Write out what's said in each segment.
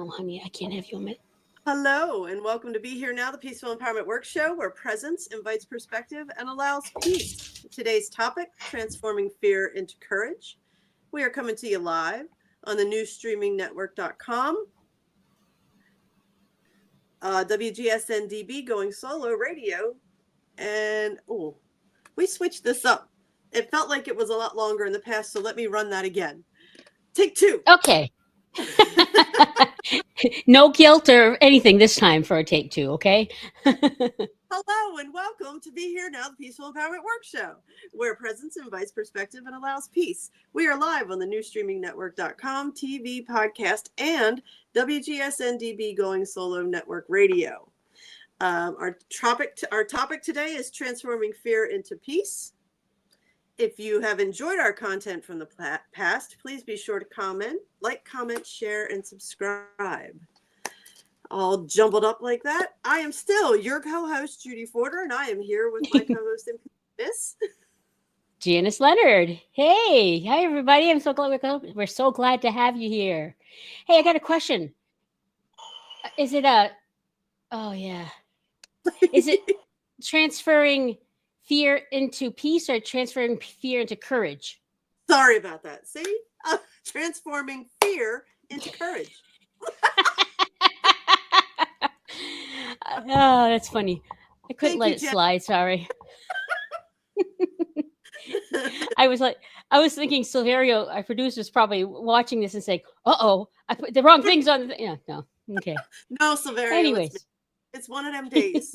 No, honey, I can't have you a minute. Hello, and welcome to Be Here Now, the Peaceful Empowerment Works show, where presence invites perspective and allows peace. Today's topic, transforming fear into courage. We are coming to you live on the newstreamingnetwork.com, WGSN-DB, Going Solo Radio, and we switched this up. It felt like it was a lot longer in the past, so let me run that again. Take two. Okay. No guilt or anything this time for a take two, okay? Hello and welcome to Be Here Now, the Peaceful Empowerment Works show, where presence invites perspective and allows peace. We are live on the newstreamingnetwork.com, TV, podcast, and WGSN-DB Going Solo Network Radio. Our topic today is transforming fear into peace. If you have enjoyed our content from the past, please be sure to comment, share, and subscribe. All jumbled up like that. I am still your co-host, Judy Forder, and I am here with my co-host and Miss Janice Leonard. Hey, hi everybody. I'm so glad we're so glad to have you here. Hey, I got a question. Is it is it transferring fear into peace or transferring fear into courage? Sorry about that. See? Transforming fear into courage. Oh, that's funny. I couldn't let it slide. Sorry. I was thinking Silverio, our producer, is probably watching this and saying, "Uh-oh, I put the wrong things on." Yeah, no. Okay. No, Silverio. Anyways, it's one of them days.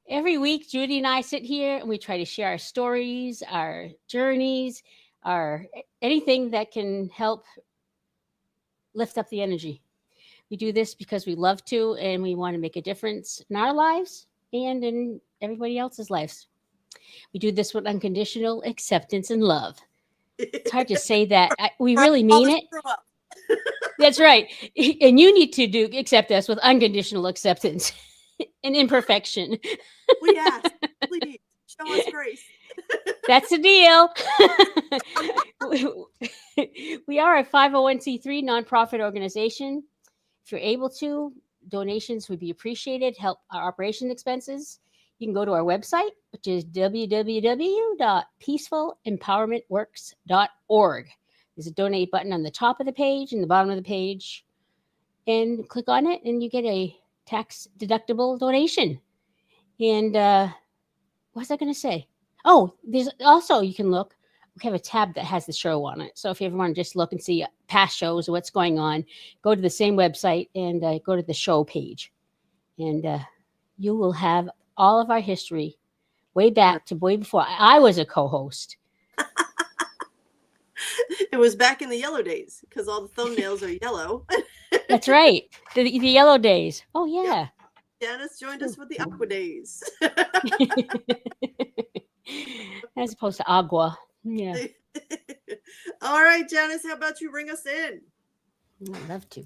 Every week, Judy and I sit here and we try to share our stories, our journeys, anything that can help lift up the energy. We do this because we love to, and we want to make a difference in our lives and in everybody else's lives. We do this with unconditional acceptance and love. It's hard to say that. We really mean it. That's right. And you need to accept us with unconditional acceptance and imperfection. We ask, please, show us grace. That's the deal. We are a 501c3 nonprofit organization. If you're able to, donations would be appreciated, help our operation expenses. You can go to our website, which is www.peacefulempowermentworks.org. There's a donate button on the top of the page and the bottom of the page. And click on it, and you get a tax-deductible donation. And what was I going to say? Oh, there's also, you can look. We have a tab that has the show on it. So if you ever want to just look and see past shows or what's going on, go to the same website and go to the show page. And you will have all of our history way back to way before I was a co-host. It was back in the yellow days because all the thumbnails are yellow. That's right. The yellow days. Oh, yeah. Janice joined us with the aqua days. As opposed to agua. Yeah. All right, Janice, how about you bring us in? I'd love to.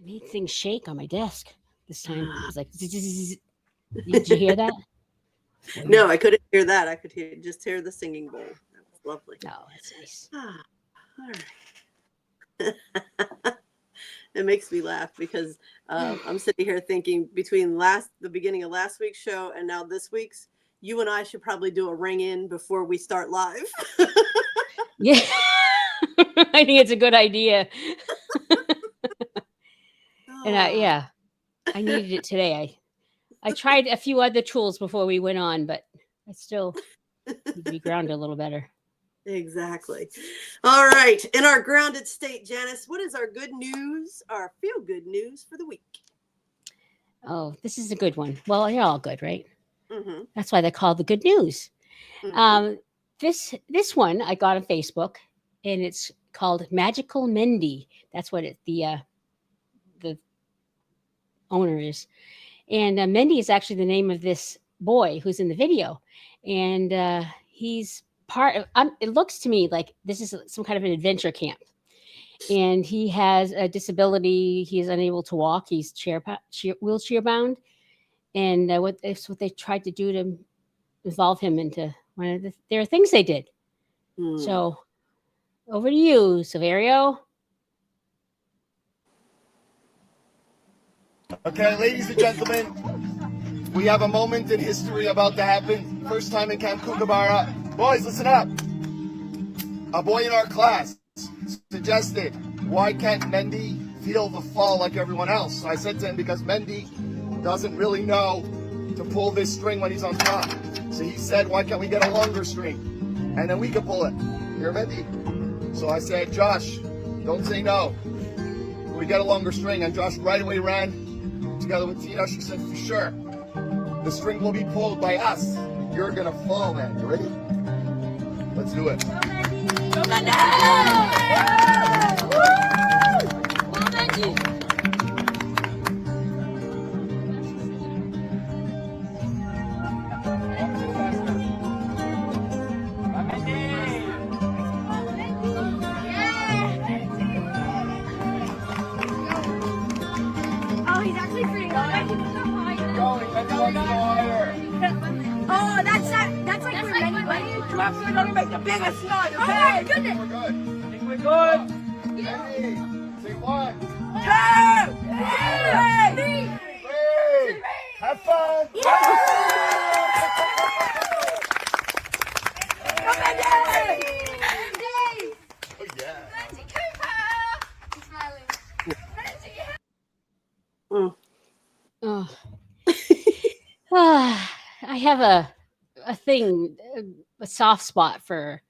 I made things shake on my desk this time. It was like, zzz. Did you hear that? No, I couldn't hear that. I could just hear the singing bowl. That was lovely. Oh, that's nice. All right. It makes me laugh because I'm sitting here thinking between the beginning of last week's show and now this week's, you and I should probably do a ring in before we start live. Yeah. I think it's a good idea. And I needed it today. I tried a few other tools before we went on, but I still need to be grounded a little better. Exactly. All right. In our grounded state, Janice, what is our good news, our feel good news for the week? Oh, this is a good one. Well, you're all good, right? Mm-hmm. That's why they're called the good news. Mm-hmm. This one I got on Facebook, and it's called Magical Mendy. That's what the owner is. And Mendy is actually the name of this boy who's in the video, and he's part of. It looks to me like this is some kind of an adventure camp, and he has a disability. He is unable to walk. He's wheelchair bound, and that's what they tried to do to involve him into one of there are things they did. So over to you, Severio. Okay, ladies and gentlemen, we have a moment in history about to happen. First time in Camp Kookaburra. Boys, listen up. A boy in our class suggested, why can't Mendy feel the fall like everyone else? So I said to him, because Mendy doesn't really know to pull this string when he's on top. So he said, why can't we get a longer string? And then we can pull it. Here, Mendy. So I said, Josh, don't say no. We get a longer string. And Josh right away ran together with Tina. She said, for sure. The string will be pulled by us. You're going to fall, man. You ready? Let's do it. Go Mendy! Go Mendy! Oh, that's like for many ways. We're gonna make the biggest noise, okay? Oh my goodness. We're good. I think we're good. Ready? Say 1, 2, 3. Have fun. Come Mendy! Mendy! Oh, yeah. Mendy Cooper! He's smiling. Mendy! Oh. I have a thing, a soft spot for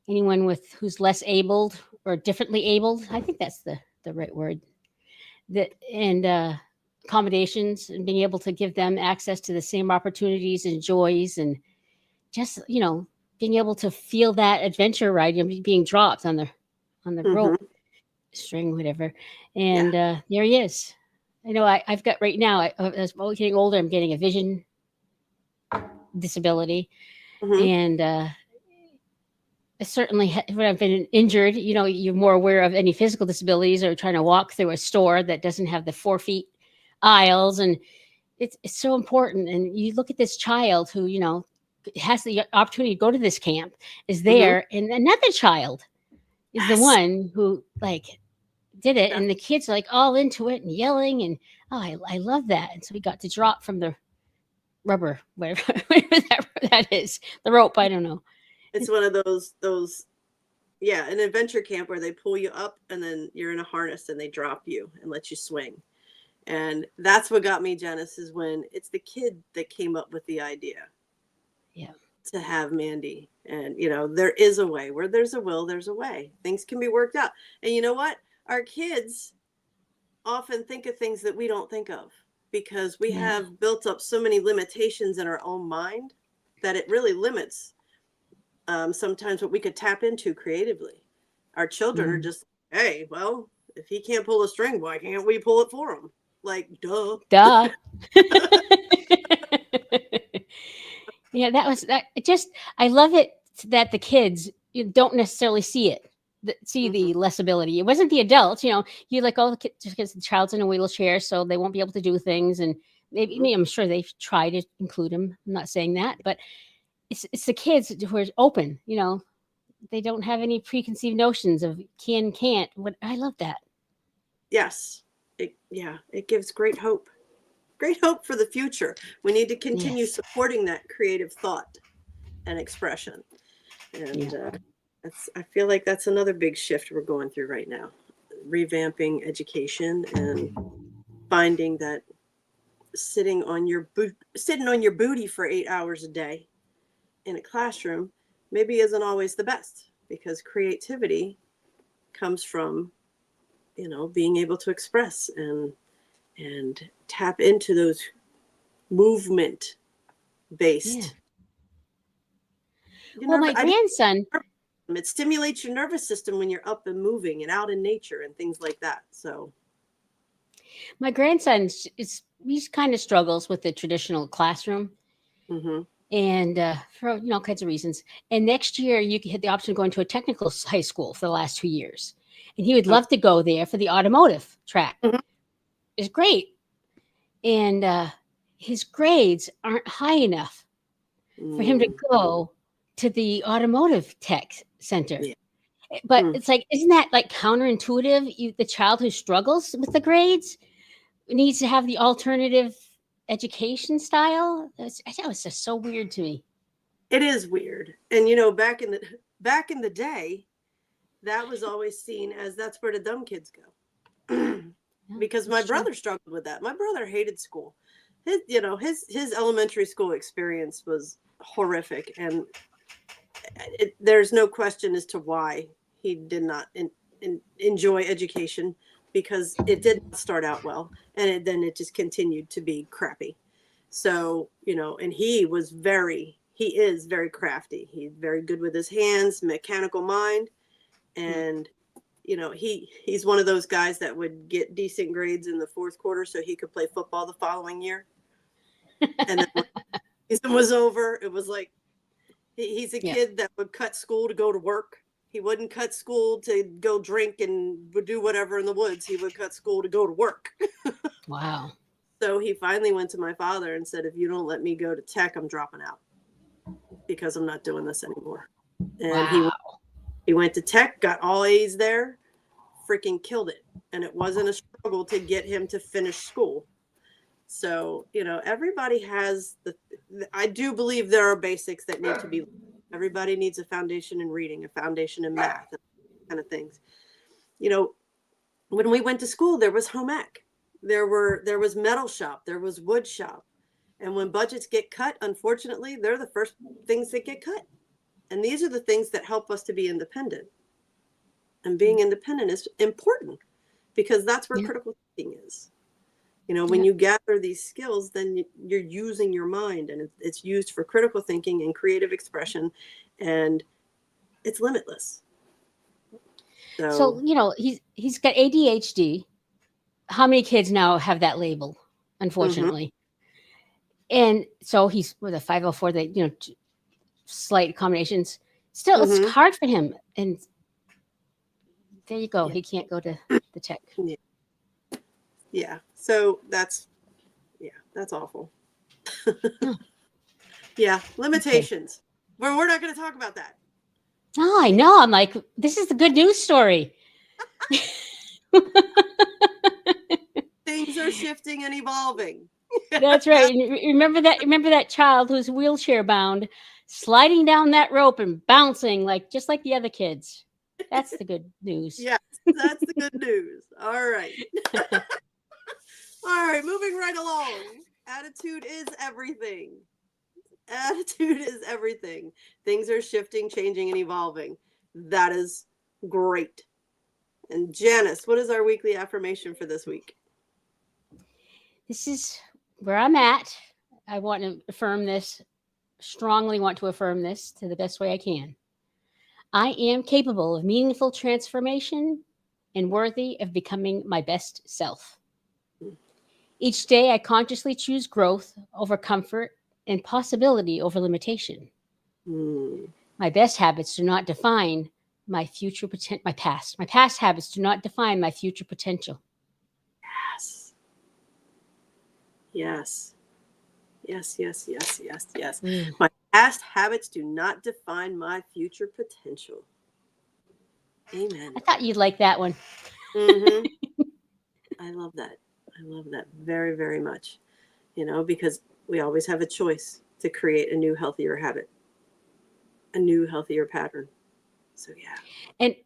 anyone who's less abled or differently abled. I think that's the right word. And accommodations, and being able to give them access to the same opportunities and joys, and just being able to feel that adventure ride, being dropped on the rope, string, whatever. And there he is. I know I've got right now, as I'm getting older, I'm getting a vision disability. And certainly when I've been injured, you're more aware of any physical disabilities, or trying to walk through a store that doesn't have the 4 feet aisles. And it's so important. And you look at this child who, has the opportunity to go to this camp, is there, and another child is the one who did it, and the kids are all into it and yelling, and I love that. And so we got to drop from the rubber, whatever that is, the rope, I don't know. It's one of those an adventure camp where they pull you up and then you're in a harness and they drop you and let you swing. And that's what got me, Janice, is when it's the kid that came up with the idea to have Mandy. And there is a way. Where there's a will, there's a way. Things can be worked out. And you know what? Our kids often think of things that we don't think of, because we have built up so many limitations in our own mind that it really limits sometimes what we could tap into creatively. Our children are just, hey, well, if he can't pull a string, why can't we pull it for him? Duh. Yeah, that was that. I love it that the kids don't necessarily see it. See the less ability. It wasn't the adults, you're just because the child's in a wheelchair, so they won't be able to do things. And maybe I'm sure they've tried to include them. I'm not saying that, but it's the kids who are open. They don't have any preconceived notions of can't. What I love that. Yes, it gives great hope. Great hope for the future. We need to continue supporting that creative thought and expression. And I feel like that's another big shift we're going through right now. Revamping education and finding that sitting on your booty for 8 hours a day in a classroom maybe isn't always the best, because creativity comes from, being able to express and tap into those movement based. Well, my grandson, it stimulates your nervous system when you're up and moving and out in nature and things like that. So my grandson he kind of struggles with the traditional classroom. Mm-hmm. and for all kinds of reasons. And next year, you had the option of going to a technical high school for the last 2 years, and he would Okay. love to go there for the automotive track. Mhm. It's great, and his grades aren't high enough for him to Mm. go to the automotive tech center. Yeah. But Mm. it's like, isn't that like counterintuitive? The child who struggles with the grades needs to have the alternative education style. That was just so weird to me. It is weird. And back in the day, that was always seen as that's where the dumb kids go. Because my brother struggled with that. My brother hated school. His elementary school experience was horrific, and there's no question as to why he did not enjoy education, because it did not start out well, and then it just continued to be crappy. So, and he is very crafty. He's very good with his hands, mechanical mind. And, he's one of those guys that would get decent grades in the fourth quarter so he could play football the following year. And then when the season was over, it was like, he's a kid that would cut school to go to work. He wouldn't cut school to go drink and do whatever in the woods. He would cut school to go to work. Wow. So he finally went to my father and said, if you don't let me go to tech, I'm dropping out, because I'm not doing this anymore. And he went to tech, got all A's there, freaking killed it. And it wasn't a struggle to get him to finish school. So, everybody has I do believe there are basics that need to be. Everybody needs a foundation in reading, a foundation in math, kind of things. When we went to school, there was home ec. There was metal shop, there was wood shop. And when budgets get cut, unfortunately, they're the first things that get cut. And these are the things that help us to be independent. And being independent is important, because that's where critical thinking is. When you gather these skills, then you're using your mind, and it's used for critical thinking and expression, and it's limitless. So he's got ADHD. How many kids now have that label? Unfortunately, and so he's with a 504. That slight accommodations. Still, it's hard for him. And there you go. He can't go to the tech. Yeah. So that's awful. Yeah. Limitations. Okay. We're not going to talk about that. No, I know. I'm like, this is the good news story. Things are shifting and evolving. That's right. And remember that child who's wheelchair bound, sliding down that rope and bouncing just like the other kids. That's the good news. Yes, that's the good news. All right. All right, moving right along. Attitude is everything. Attitude is everything. Things are shifting, changing, and evolving. That is great. And Janice, what is our weekly affirmation for this week? This is where I'm at. I want to affirm this, strongly want to affirm this to the best way I can. I am capable of meaningful transformation and worthy of becoming my best self. Each day, I consciously choose growth over comfort and possibility over limitation. My best habits do not define my future potential. My past habits do not define my future potential. Yes. Yes, yes, yes, yes, yes. My past habits do not define my future potential. Amen. I thought you'd like that one. I love that. I love that very, very much. Because we always have a choice to create a new, healthier habit, a new, healthier pattern. So, yeah. And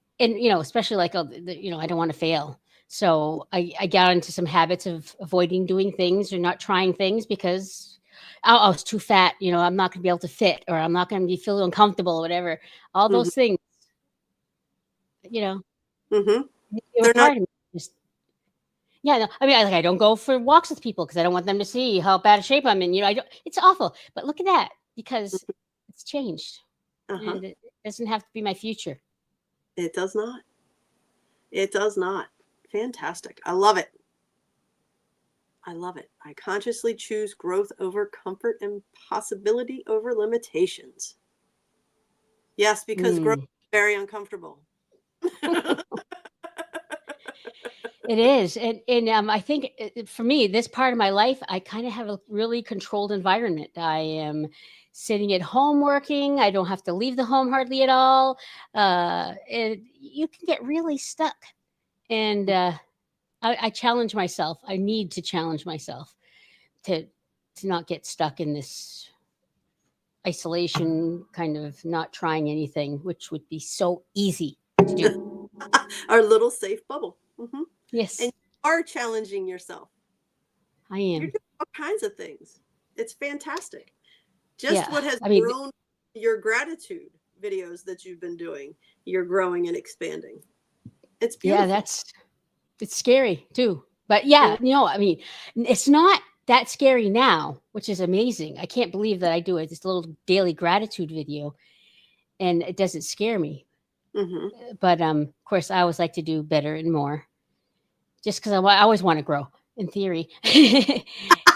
especially I don't want to fail. So I got into some habits of avoiding doing things or not trying things because I was too fat. I'm not going to be able to fit, or I'm not going to be feel uncomfortable, or whatever. All those things, They're part of me. Yeah, I don't go for walks with people because I don't want them to see how bad a shape I'm in. It's awful. But look at that, because it's changed. And it doesn't have to be my future. It does not. It does not. Fantastic. I love it. I love it. I consciously choose growth over comfort and possibility over limitations. Yes, because growth is very uncomfortable. It is. And I think for me, this part of my life, I kind of have a really controlled environment. I am sitting at home working. I don't have to leave the home hardly at all. And you can get really stuck. And I challenge myself. I need to challenge myself to not get stuck in this isolation, kind of not trying anything, which would be so easy to do. Our little safe bubble. Mm-hmm. Yes, And you are challenging yourself. I You're am. doing all kinds of things. It's fantastic. Just Yeah, what has I mean, grown your gratitude videos that you've been doing, you're growing and expanding. It's beautiful. yeah, it's scary too. But yeah, I mean, it's not that scary now, which is amazing. I can't believe that I do it. This little daily gratitude video, and it doesn't scare me. Mm-hmm. But of course, I always like to do better and more, just because I always want to grow. In theory, and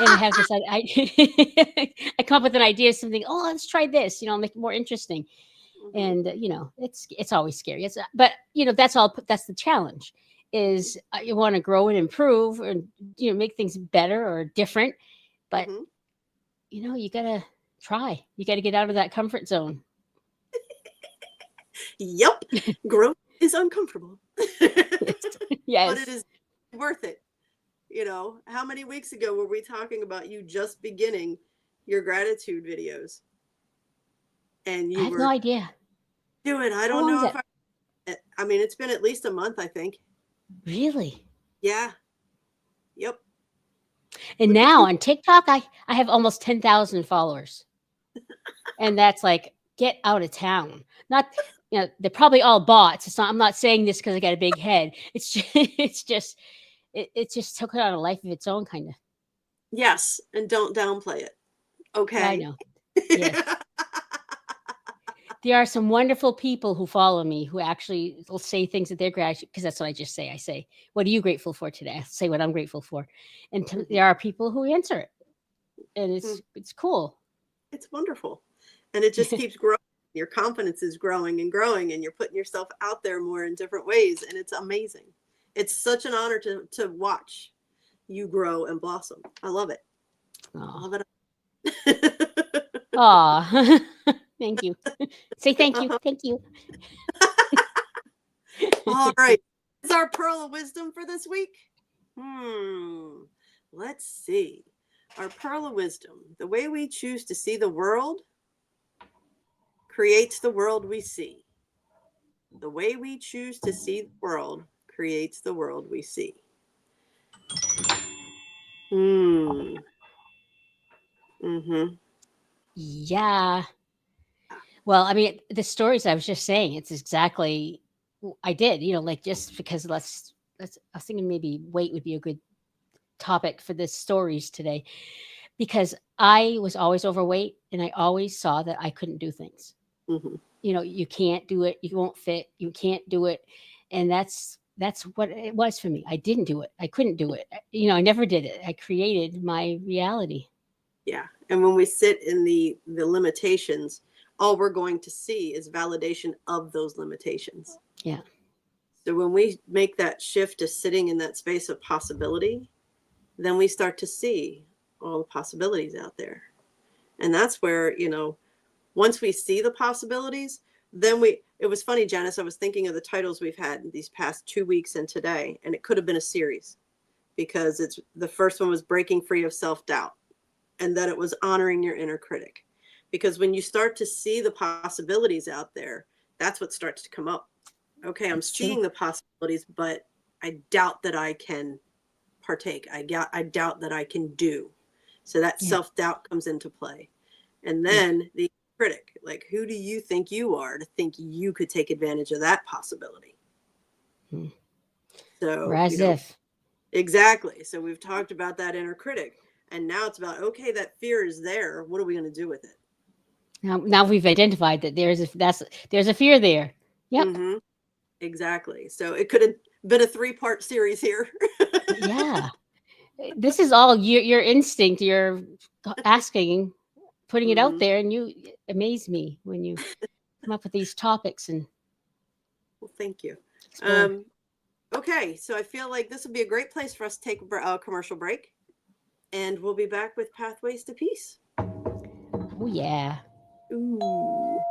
I have this. I come up with an idea, something. Oh, let's try this. Make it more interesting. Mm-hmm. And it's always scary. But that's all. That's the challenge. Is you want to grow and improve, and make things better or different. But Mm-hmm. you gotta try. You gotta get out of that comfort zone. Yep. Growth is uncomfortable. Yes. But it is worth it. How many weeks ago were we talking about you just beginning your gratitude videos? And I you have were no idea. doing, I How don't long know is if I mean, it's been at least a month, I think. Really? Yeah. Yep. And now on TikTok, I have almost 10,000 followers. And that's like, get out of town. Not, they're probably all bots. It's not, I'm not saying this because I got a big head. It's just, it just took on a life of its own, kind of. Yes. And don't downplay it. Okay. I know. Yes. There are some wonderful people who follow me who actually will say things that they're grateful, because that's what I just say. I say, what are you grateful for today? I say what I'm grateful for. And there are people who answer it. And it's cool. It's wonderful. And it just keeps growing. Your confidence is growing and growing, and you're putting yourself out there more in different ways. And it's amazing. It's such an honor to watch you grow and blossom. I love it. I love it. Aw. Thank you. Say thank you. Thank you. All right. Is our pearl of wisdom for this week? Let's see. Our pearl of wisdom. The way we choose to see the world creates the world we see. The way we choose to see the world creates the world we see. Yeah. Well, I mean, the stories I was just saying, it's exactly I did, like just because I was thinking maybe weight would be a good topic for the stories today, because I was always overweight and I always saw that I couldn't do things. You can't do it. You won't fit. You can't do it. And that's what it was for me. I didn't do it. I couldn't do it. I never did it. I created my reality. Yeah. And when we sit in the limitations, all we're going to see is validation of those limitations. Yeah. So when we make that shift to sitting in that space of possibility, then we start to see all the possibilities out there. And that's where, once we see the possibilities, then it was funny, Janice, I was thinking of the titles we've had these past 2 weeks and today, and it could have been a series, because the first one was breaking free of self-doubt, and then it was honoring your inner critic. Because when you start to see the possibilities out there, that's what starts to come up. Okay, I'm seeing the possibilities, but I doubt that I can partake. I doubt that I can do. So that self-doubt comes into play. And then the critic, like, who do you think you are to think you could take advantage of that possibility? So, or as if. Exactly. So we've talked about that inner critic. And now it's about, okay, that fear is there. What are we going to do with it? Now we've identified that there's a fear there. Yep. Mm-hmm. Exactly. So it could have been a 3-part series here. Yeah. This is all your instinct. You're asking, putting it out there, and you amaze me when you come up with these topics and Well, thank you. explore. Okay, so I feel like this would be a great place for us to take a commercial break, and we'll be back with Pathways to Peace. Oh yeah. Ooh.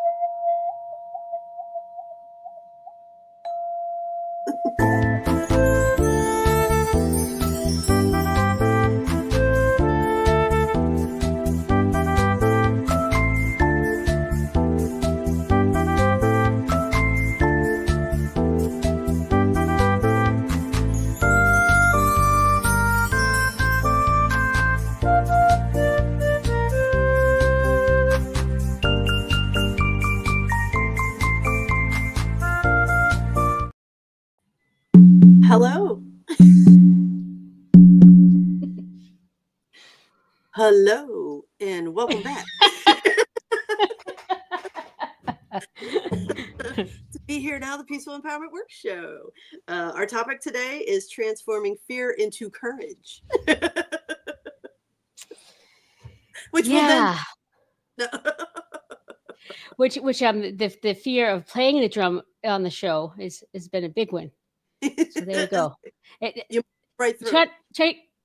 Hello. Hello, and welcome back. To be here now, the Peaceful Empowerment Works show. Our topic today is transforming fear into courage. Which Yeah. will then Which the fear of playing the drum on the show has been a big one. So there you go. You right through.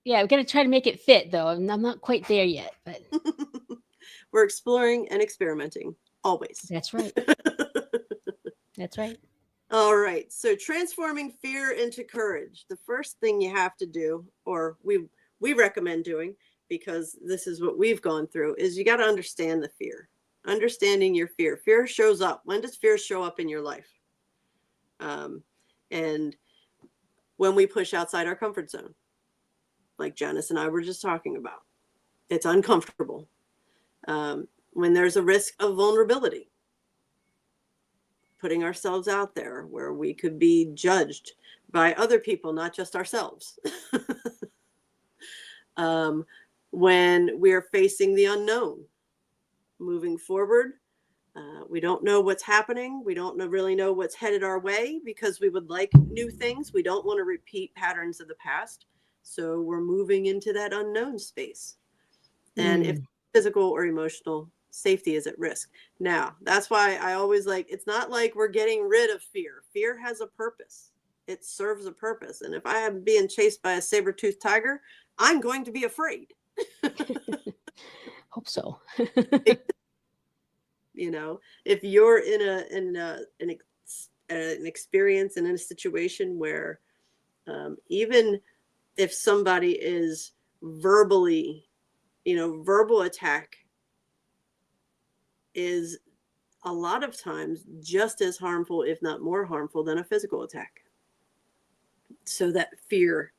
Yeah, we're gonna try to make it fit though. I'm not quite there yet, but We're exploring and experimenting always. that's right. That's right. All right. So transforming fear into courage. The first thing you have to do, or we recommend doing, because this is what we've gone through, is you got to understand the fear. Understanding your fear. Fear shows up. When does fear show up in your life? And when we push outside our comfort zone, like Janice and I were just talking about, it's uncomfortable. When there's a risk of vulnerability, putting ourselves out there where we could be judged by other people, not just ourselves. When we're facing the unknown, moving forward, we don't know what's happening. We don't really know what's headed our way because we would like new things. We don't want to repeat patterns of the past. So we're moving into that unknown space. And if physical or emotional safety is at risk. Now, that's why I always it's not like we're getting rid of fear. Fear has a purpose. It serves a purpose. And if I am being chased by a saber-toothed tiger, I'm going to be afraid. Hope so. You know, if you're in an experience and in a situation where even if somebody is verbally, verbal attack is a lot of times just as harmful, if not more harmful, than a physical attack. So that fear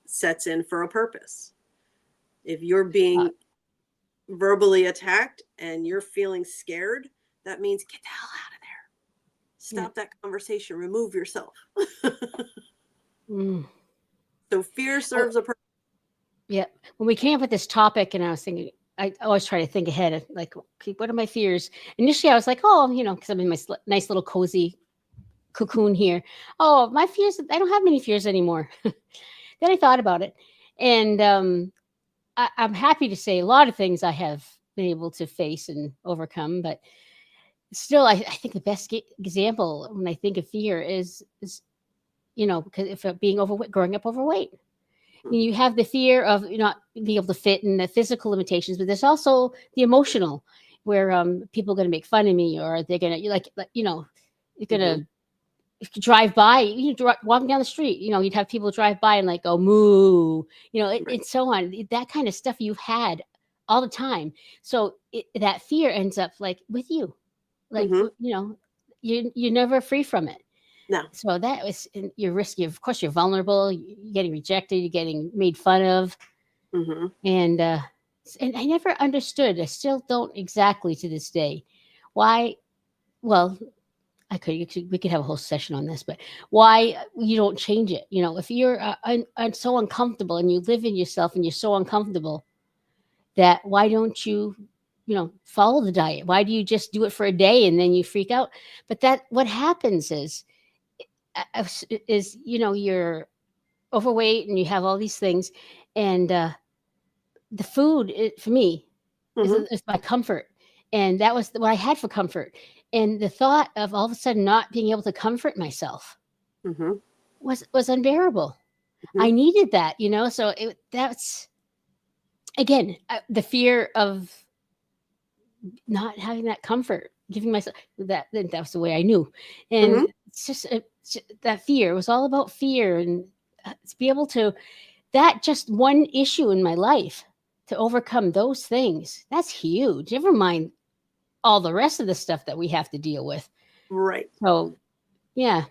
sets in for a purpose. If you're being verbally attacked and you're feeling scared, that means get the hell out of there. Stop that conversation. Remove yourself. So fear serves a purpose. Yeah. When we came up with this topic, and I was thinking, I always try to think ahead of okay, what are my fears? Initially, I was like, because I'm in my nice little cozy cocoon here. Oh, my fears, I don't have many fears anymore. Then I thought about it. And I'm happy to say a lot of things I have been able to face and overcome. But still, I think the best example when I think of fear is because if being overweight, growing up overweight. You have the fear of not being able to fit and the physical limitations, but there's also the emotional where people are going to make fun of me, or they're going to you're going to drive by, walking down the street, you'd have people drive by and go moo, and so on. That kind of stuff you've had all the time. So that fear ends up with you, you're never free from it. No. So that was you're risky. Of course, you're vulnerable. You're getting rejected. You're getting made fun of. And I never understood. I still don't exactly to this day why. Well, we could have a whole session on this, but why you don't change it? If you're so uncomfortable and you live in yourself and you're so uncomfortable, that why don't you follow the diet? Why do you just do it for a day and then you freak out? But what happens is you're overweight and you have all these things, And the food for me is my comfort. And that was what I had for comfort. And the thought of all of a sudden not being able to comfort myself was unbearable. I needed that, so that's, again, the fear of not having that comfort, giving myself that was the way I knew. And it's just that fear, it was all about fear. And to be able to, that just one issue in my life, to overcome those things, that's huge. Never mind all the rest of the stuff that we have to deal with. Right. So, yeah.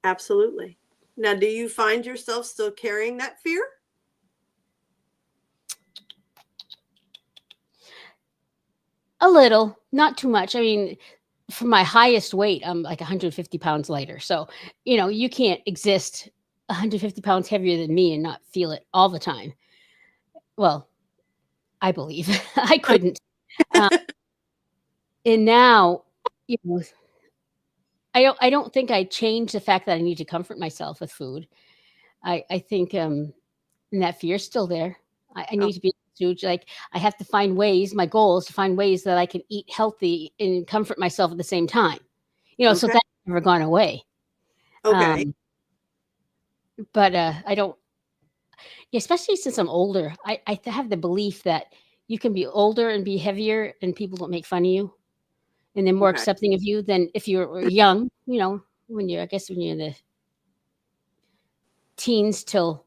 Absolutely. Now, do you find yourself still carrying that fear? A little, not too much. I mean, for my highest weight, I'm like 150 pounds lighter. So, you can't exist 150 pounds heavier than me and not feel it all the time. Well, I believe I couldn't. And now, I don't think I changed the fact that I need to comfort myself with food. I think and that fear's still there. I need to be able to, like, I have to find ways. My goal is to find ways that I can eat healthy and comfort myself at the same time. So that's never gone away. Okay. But I don't, especially since I'm older, I have the belief that you can be older and be heavier and people don't make fun of you. And they're more accepting of you than if you're young, when you're in the teens till,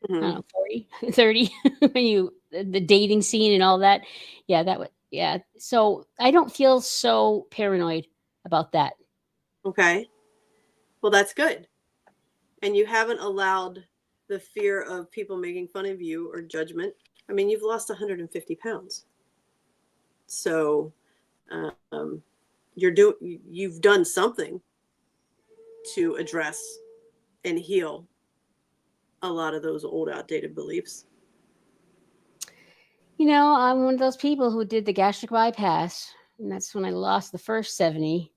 I don't know, 40, 30, when the dating scene and all that. Yeah. So I don't feel so paranoid about that. Okay. Well, that's good. And you haven't allowed the fear of people making fun of you or judgment. I mean, you've lost 150 pounds. So, you've done something to address and heal a lot of those old outdated beliefs. I'm one of those people who did the gastric bypass, and that's when I lost the first 70.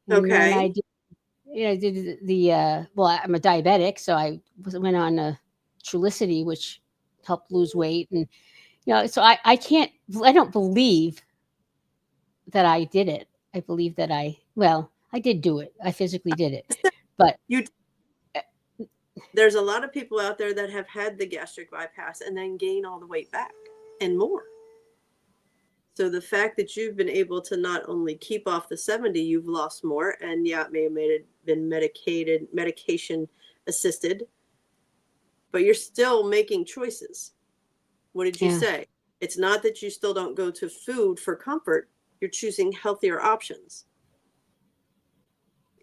And then I did the well, I'm a diabetic, so I went on Trulicity, which helped lose weight. And so I don't believe that I did it. I believe that I did do it. I physically did it. But there's a lot of people out there that have had the gastric bypass and then gain all the weight back and more. So the fact that you've been able to not only keep off the 70, you've lost more, and it may have been medication assisted, but you're still making choices. What did you say? It's not that you still don't go to food for comfort. You're choosing healthier options.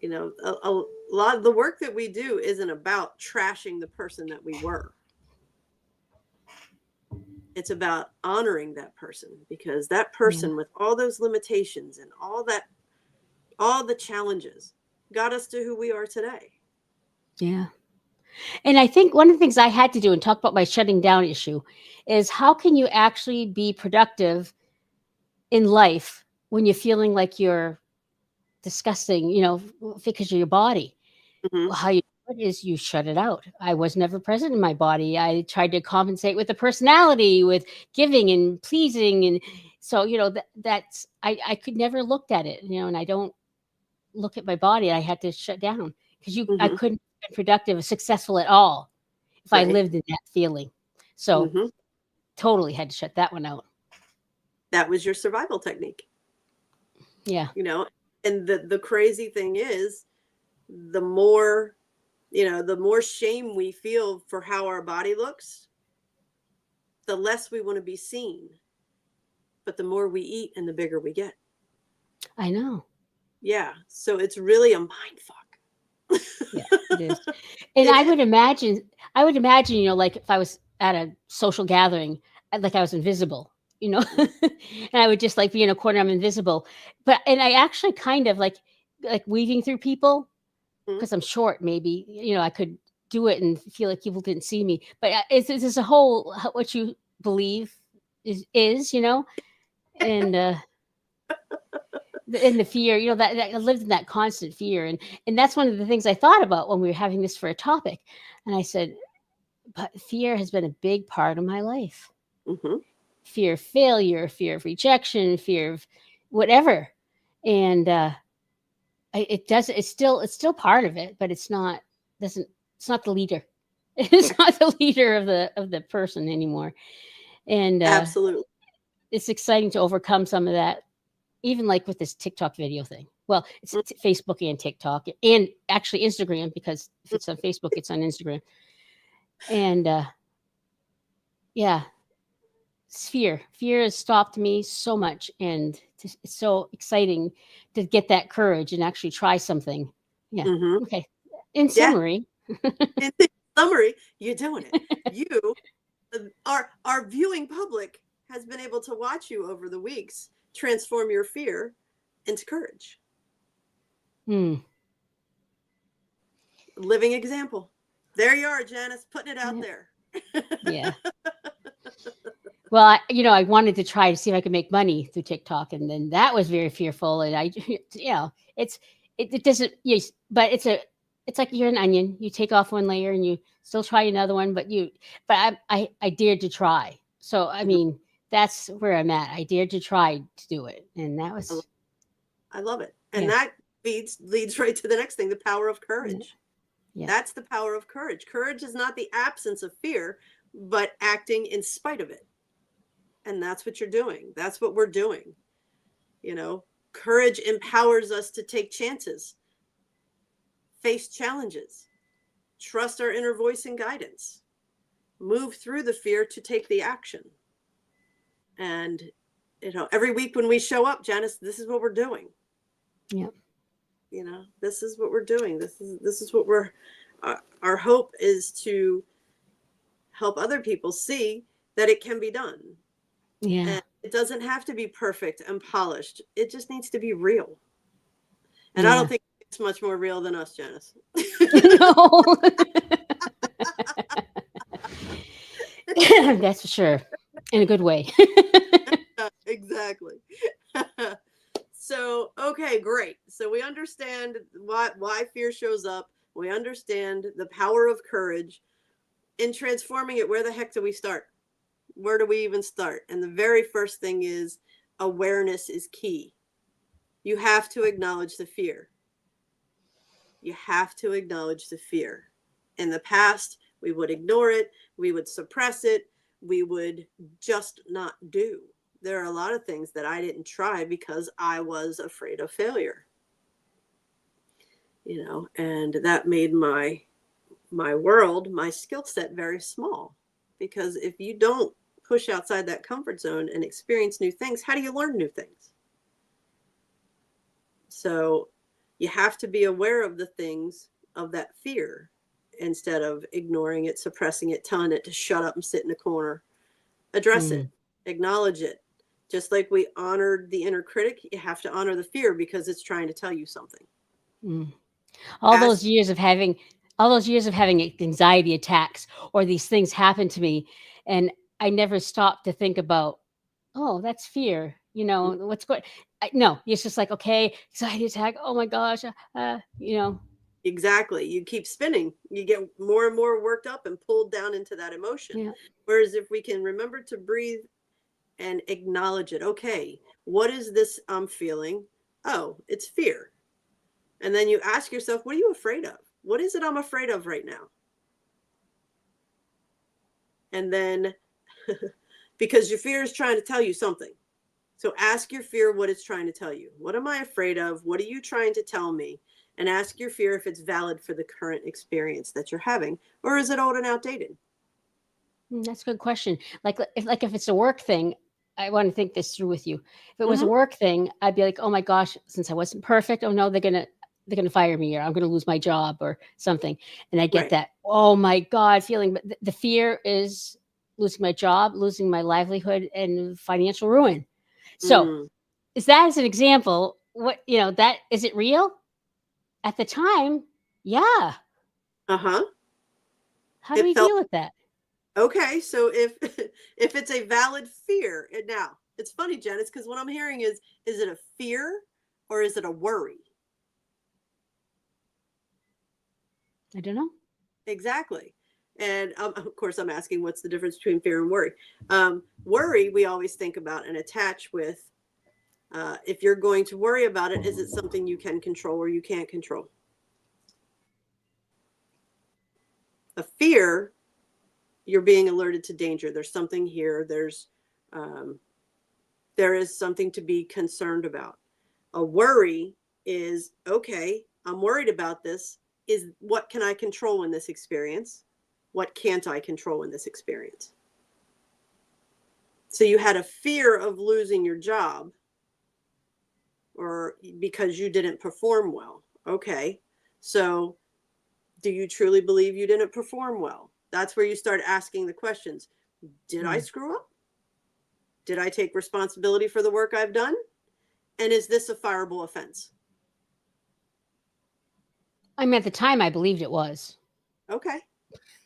A lot of the work that we do isn't about trashing the person that we were. It's about honoring that person, because that person with all those limitations and all the challenges got us to who we are today. Yeah. And I think one of the things I had to do, and talk about my shutting down issue, is how can you actually be productive in life when you're feeling like you're disgusting, because of your body. How you do it is you shut it out. I was never present in my body. I tried to compensate with the personality, with giving and pleasing. And so, that's, I could never looked at it, and I don't look at my body. I had to shut down because I couldn't be productive or successful at all if I lived in that feeling. So totally had to shut that one out. That was your survival technique. Yeah. And the crazy thing is, the more shame we feel for how our body looks, the less we want to be seen. But the more we eat and the bigger we get. I know. Yeah. So it's really a mind fuck. Yeah, it is. And I would imagine, like if I was at a social gathering, like I was invisible, and I would just like be in a corner, I'm invisible. And I actually kind of like weaving through people, because I'm short, maybe, I could do it and feel like people didn't see me. But it's a whole, what you believe is, and the fear, that I lived in that constant fear. And that's one of the things I thought about when we were having this for a topic. And I said, but fear has been a big part of my life. Mm-hmm. Fear of failure, fear of rejection, fear of whatever. And it's still part of it, but it's not the leader. It's not the leader of the person anymore. And Absolutely. it's exciting to overcome some of that, even like with this TikTok video thing. Well, it's Facebook and TikTok and actually Instagram, because if it's on Facebook, it's on Instagram. And yeah, it's fear has stopped me so much, and it's so exciting to get that courage and actually try something. Yeah. Mm-hmm. Okay. In Yeah. summary, In summary, you're doing it. You, our viewing public, has been able to watch you over the weeks transform your fear into courage. Living example. There you are, Janice, putting it out there. Yeah. Well, I wanted to try to see if I could make money through TikTok, and then that was very fearful. And it doesn't. Yes, but it's like you're an onion. You take off one layer and you still try another one, but I dared to try. So I mean, that's where I'm at. I dared to try to do it, and that was. I love it, and that leads right to the next thing: the power of courage. Yeah. That's the power of courage. Courage is not the absence of fear, but acting in spite of it. And that's what you're doing. That's what we're doing. Courage empowers us to take chances, face challenges, trust our inner voice and guidance, move through the fear to take the action. And, every week when we show up, Janice, this is what we're doing. Yeah. This is what we're doing. This is what our hope is to help other people see that it can be done. Yeah. And it doesn't have to be perfect and polished. It just needs to be real. And I don't think it's much more real than us, Janice. No. That's for sure. In a good way. Exactly. So, okay, great. So we understand why fear shows up. We understand the power of courage. In transforming it, where the heck do we start? Where do we even start? And the very first thing is awareness is key. You have to acknowledge the fear. You have to acknowledge the fear. In the past, we would ignore it. We would suppress it. We would just not do. There are a lot of things that I didn't try because I was afraid of failure. And that made my world, my skill set very small. Because if you don't push outside that comfort zone and experience new things, how do you learn new things? So you have to be aware of the things of that fear instead of ignoring it, suppressing it, telling it to shut up and sit in the corner. Address it, acknowledge it. Just like we honored the inner critic, you have to honor the fear because it's trying to tell you something. All those years of having anxiety attacks or these things happen to me, and I never stopped to think about, oh, that's fear. What's going? No, it's just like, okay, anxiety attack. Oh my gosh, Exactly. You keep spinning. You get more and more worked up and pulled down into that emotion. Yeah. Whereas if we can remember to breathe and acknowledge it, okay, what is this I'm feeling? Oh, it's fear. And then you ask yourself, what are you afraid of? What is it I'm afraid of right now? And then, because your fear is trying to tell you something. So ask your fear what it's trying to tell you. What am I afraid of? What are you trying to tell me? And ask your fear if it's valid for the current experience that you're having, or is it old and outdated? That's a good question. Like if it's a work thing, I want to think this through with you. If it was a work thing, I'd be like, oh my gosh, since I wasn't perfect, oh no, they're gonna fire me, or I'm gonna lose my job or something. And I get that, oh my God, feeling. But the fear is losing my job, losing my livelihood, and financial ruin. So is that as an example? What that is it real? At the time, yeah. How do we deal with that? Okay, so if it's a valid fear, and now it's funny, Janice, because what I'm hearing is it a fear or is it a worry? I don't know. Exactly. And of course, I'm asking what's the difference between fear and worry. Worry, we always think about and attach with, if you're going to worry about it, is it something you can control or you can't control? A fear, you're being alerted to danger. There's something here. There is something to be concerned about. A worry is, okay, I'm worried about this. What can I control in this experience? What can't I control in this experience? So you had a fear of losing your job or because you didn't perform well. Okay. So do you truly believe you didn't perform well? That's where you start asking the questions. Did I screw up? Did I take responsibility for the work I've done? And is this a fireable offense? I mean, at the time, I believed it was. Okay.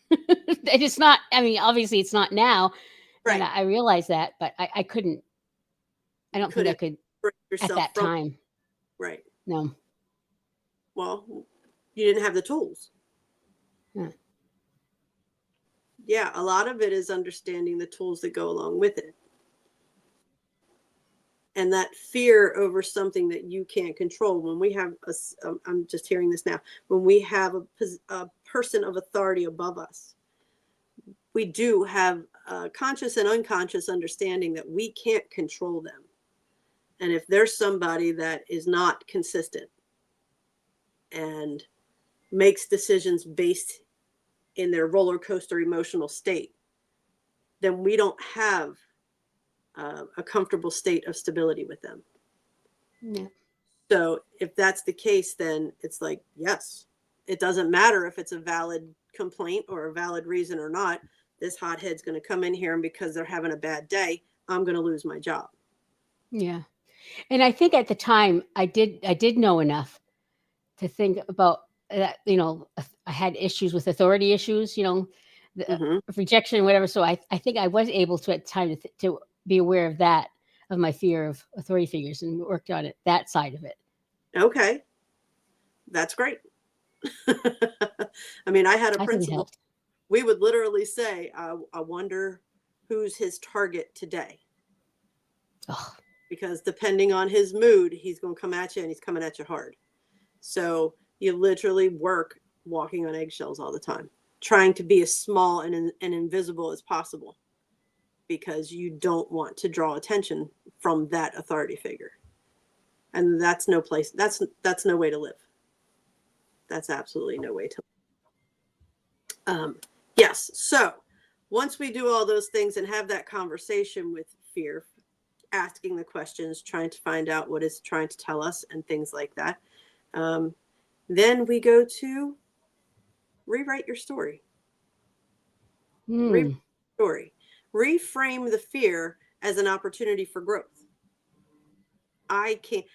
It's not, I mean, obviously it's not now. Right. And I realize that, but I couldn't, I don't think I could break at yourself that from- time. Right. No. Well, you didn't have the tools. Yeah. Yeah, a lot of it is understanding the tools that go along with it. And that fear over something that you can't control. When we have, I'm just hearing this now, when we have a person of authority above us, we do have a conscious and unconscious understanding that we can't control them. And if there's somebody that is not consistent and makes decisions based in their roller coaster emotional state, then we don't have a comfortable state of stability with them. Yeah. So if that's the case, then it's like, yes, it doesn't matter if it's a valid complaint or a valid reason or not. This hothead's going to come in here, and because they're having a bad day, I'm going to lose my job. Yeah. And I think at the time I did know enough to think about that, I had issues with authority issues, the rejection, whatever. So I think I was able to at the time to be aware of that, of my fear of authority figures, and worked on it, that side of it. Okay. That's great. I mean, I had a principal. We would literally say, I wonder who's his target today. Oh. Because depending on his mood, he's going to come at you, and he's coming at you hard. So you literally work walking on eggshells all the time, trying to be as small and invisible as possible, because you don't want to draw attention from that authority figure. And that's no place. That's no way to live. That's absolutely no way to live. Yes. So once we do all those things and have that conversation with fear, asking the questions, trying to find out what it's trying to tell us and things like that, then we go to rewrite your story. Rewrite your story. Reframe the fear as an opportunity for growth. I can't.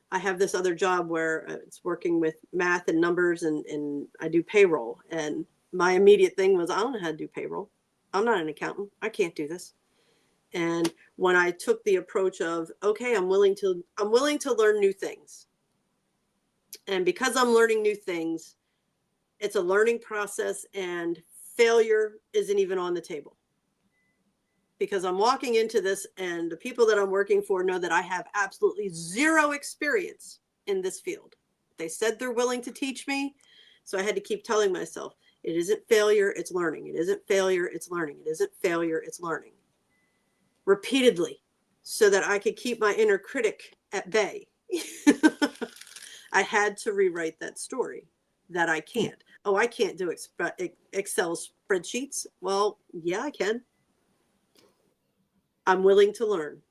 I have this other job where it's working with math and numbers, and I do payroll. And my immediate thing was, I don't know how to do payroll. I'm not an accountant. I can't do this. And when I took the approach of, okay, I'm willing to learn new things. And because I'm learning new things, it's a learning process, and failure isn't even on the table. Because I'm walking into this, and the people that I'm working for know that I have absolutely zero experience in this field. They said they're willing to teach me. So I had to keep telling myself, it isn't failure, it's learning. It isn't failure, it's learning. It isn't failure, it's learning. Repeatedly, so that I could keep my inner critic at bay. I had to rewrite that story that I can't. Oh, I can't do Excel spreadsheets. Well, yeah, I can. I'm willing to learn.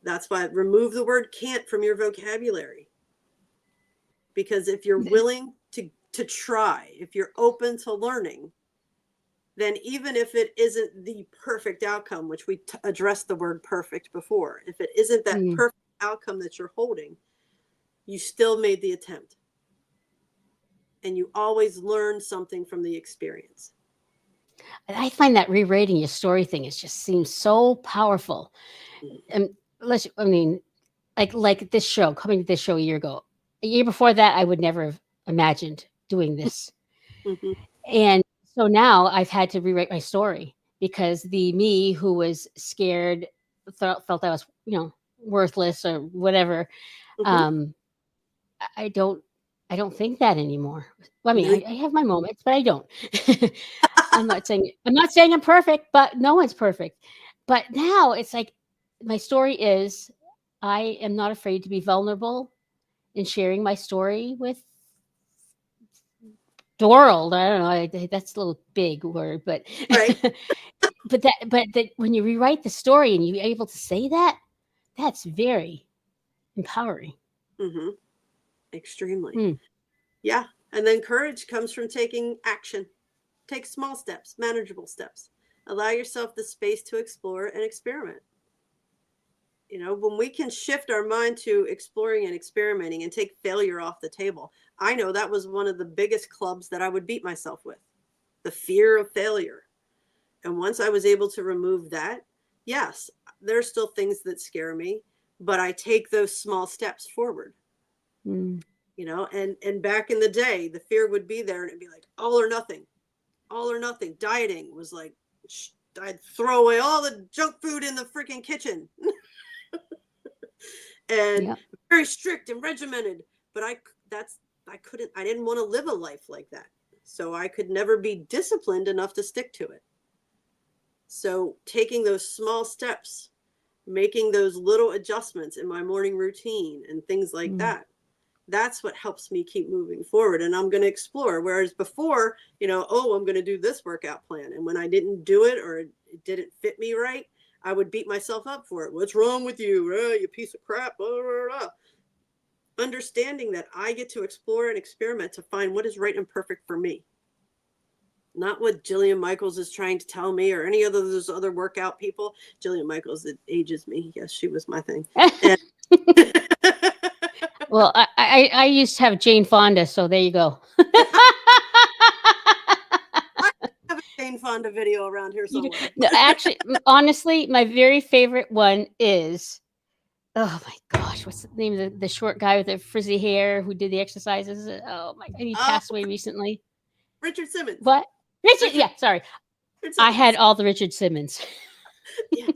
That's why remove the word can't from your vocabulary. Because if you're willing to try, if you're open to learning, then even if it isn't the perfect outcome, which we addressed the word perfect before, if it isn't that perfect outcome that you're holding, you still made the attempt. And you always learn something from the experience. I find that rewriting your story thing seems so powerful. And like this show, coming to this show a year ago. A year before that, I would never have imagined doing this. Mhm. And so now I've had to rewrite my story because the me who was scared felt I was, worthless or whatever. Mhm. Um, I don't, I don't think that anymore. Well, I mean, No, I have my moments, but I don't. I'm not saying I'm perfect, but no one's perfect. But now it's like my story is I am not afraid to be vulnerable in sharing my story with the world. I don't know. That's a little big word, but right. but that when you rewrite the story and you're able to say that, that's very empowering. Mhm. Extremely. Hmm. Yeah. And then courage comes from taking action. Take small steps, manageable steps. Allow yourself the space to explore and experiment. When we can shift our mind to exploring and experimenting and take failure off the table, I know that was one of the biggest clubs that I would beat myself with, the fear of failure. And once I was able to remove that, yes, there's still things that scare me, but I take those small steps forward. Mm. And back in the day, the fear would be there and it'd be like all or nothing. All or nothing. Dieting was like, I'd throw away all the junk food in the freaking kitchen. And Yep. very strict and regimented, but I didn't want to live a life like that, so I could never be disciplined enough to stick to it. So taking those small steps, making those little adjustments in my morning routine and things like Mm. that's what helps me keep moving forward. And I'm going to explore, whereas before, I'm going to do this workout plan, and when I didn't do it or it didn't fit me right, I would beat myself up for it. What's wrong with you? You piece of crap. Blah, blah, blah. Understanding that I get to explore and experiment to find what is right and perfect for me. Not what Jillian Michaels is trying to tell me or any of those other workout people. Jillian Michaels, it ages me. Yes, she was my thing. And Well, I used to have Jane Fonda, so there you go. I have a Jane Fonda video around here You do- somewhere. no, actually, honestly, my very favorite one is, oh my gosh, what's the name of the short guy with the frizzy hair who did the exercises? Oh my, and he Oh, passed away recently. Richard Simmons. What? Richard? Richard Yeah, sorry. I Simmons. had all the Richard Simmons Yes.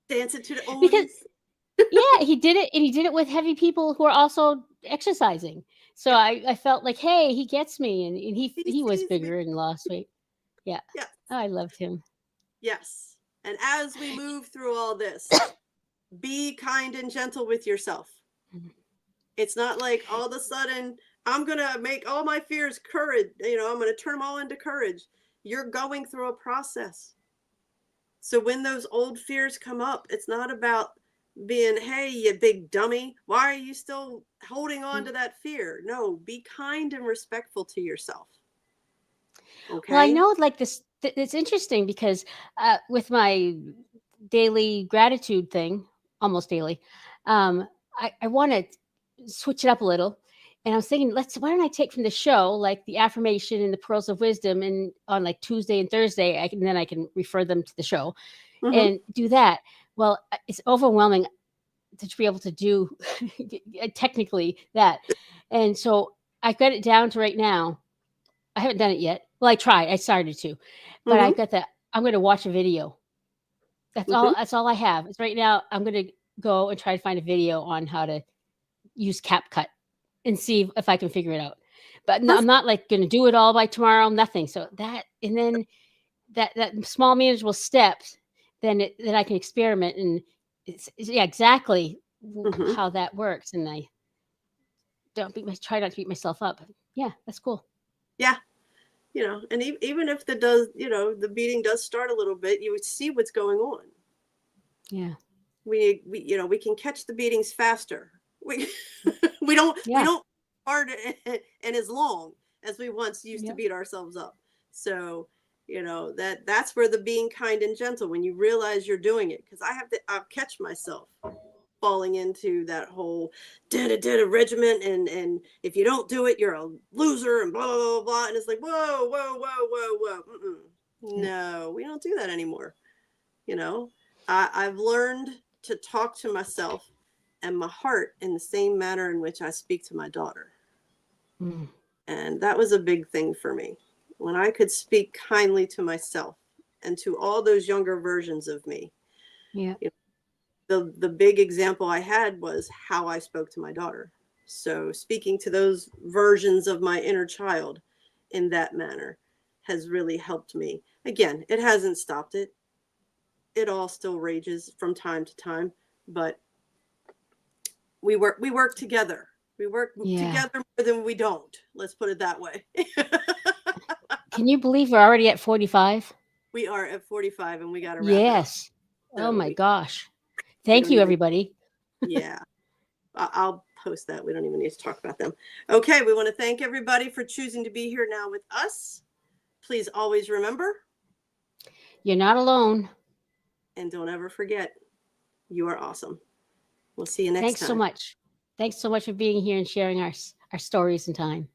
Dancing to the because oldies. yeah, he did it, and he did it with heavy people who are also exercising. So Yep. I felt like, hey, he gets me, and He he was sees me. bigger and lost weight. Yeah, Yeah. oh, I loved him. Yes. And as we move through all this, be kind and gentle with yourself. It's not like all of a sudden I'm going to make all my fears courage. I'm going to turn them all into courage. You're going through a process. So when those old fears come up, it's not about being, hey, you big dummy, why are you still holding on to that fear? No, be kind and respectful to yourself. Well, I Okay? know, like this. It's interesting because with my daily gratitude thing, almost daily, I want to switch it up a little. And I was thinking, why don't I take from the show like the affirmation and the pearls of wisdom, and on like Tuesday and Thursday, then I can refer them to the show Mm-hmm. and do that. Well, it's overwhelming to be able to do technically that, and so I got it down to right now. I haven't done it yet. Well, I tried. I started to, but I Mm-hmm. got that. I'm going to watch a video. That's Mm-hmm. all. That's all I have. It's right now. I'm going to go and try to find a video on how to use CapCut and see if I can figure it out. But no, I'm Perfect. not like going to do it all by tomorrow. Nothing. So that, and then that small manageable steps, then I can experiment, and yeah, exactly Mm-hmm. how that works. And I try not to beat myself up. Yeah, that's cool. Yeah. And even if the beating does start a little bit, you would see what's going on. Yeah. We can catch the beatings faster. We we don't Yeah. hard and as long as we once used to Yeah. beat ourselves up. So that's where the being kind and gentle, when you realize you're doing it, because I'll catch myself falling into that whole da regiment, and if you don't do it, you're a loser, and blah blah blah blah. And it's like, whoa whoa whoa whoa whoa. Yeah. No, we don't do that anymore. I've learned to talk to myself and my heart in the same manner in which I speak to my daughter. Mm. And that was a big thing for me. when I could speak kindly to myself and to all those younger versions of me. Yeah. The big example I had was how I spoke to my daughter. So speaking to those versions of my inner child in that manner has really helped me. Again, it hasn't stopped it. It all still rages from time to time, but we work together. We work together more than we don't. Let's put it that way. Can you believe we're already at 45? We are at 45 and we got to wrap it up. Yes. So Oh my gosh. we Thank don't you, even- everybody. Yeah. I'll post that. We don't even need to talk about them. Okay. We want to thank everybody for choosing to be here now with us. Please always remember, You're not alone. and don't ever forget, you are awesome. We'll see you next Thanks time. so much. Thanks so much for being here and sharing our stories and time.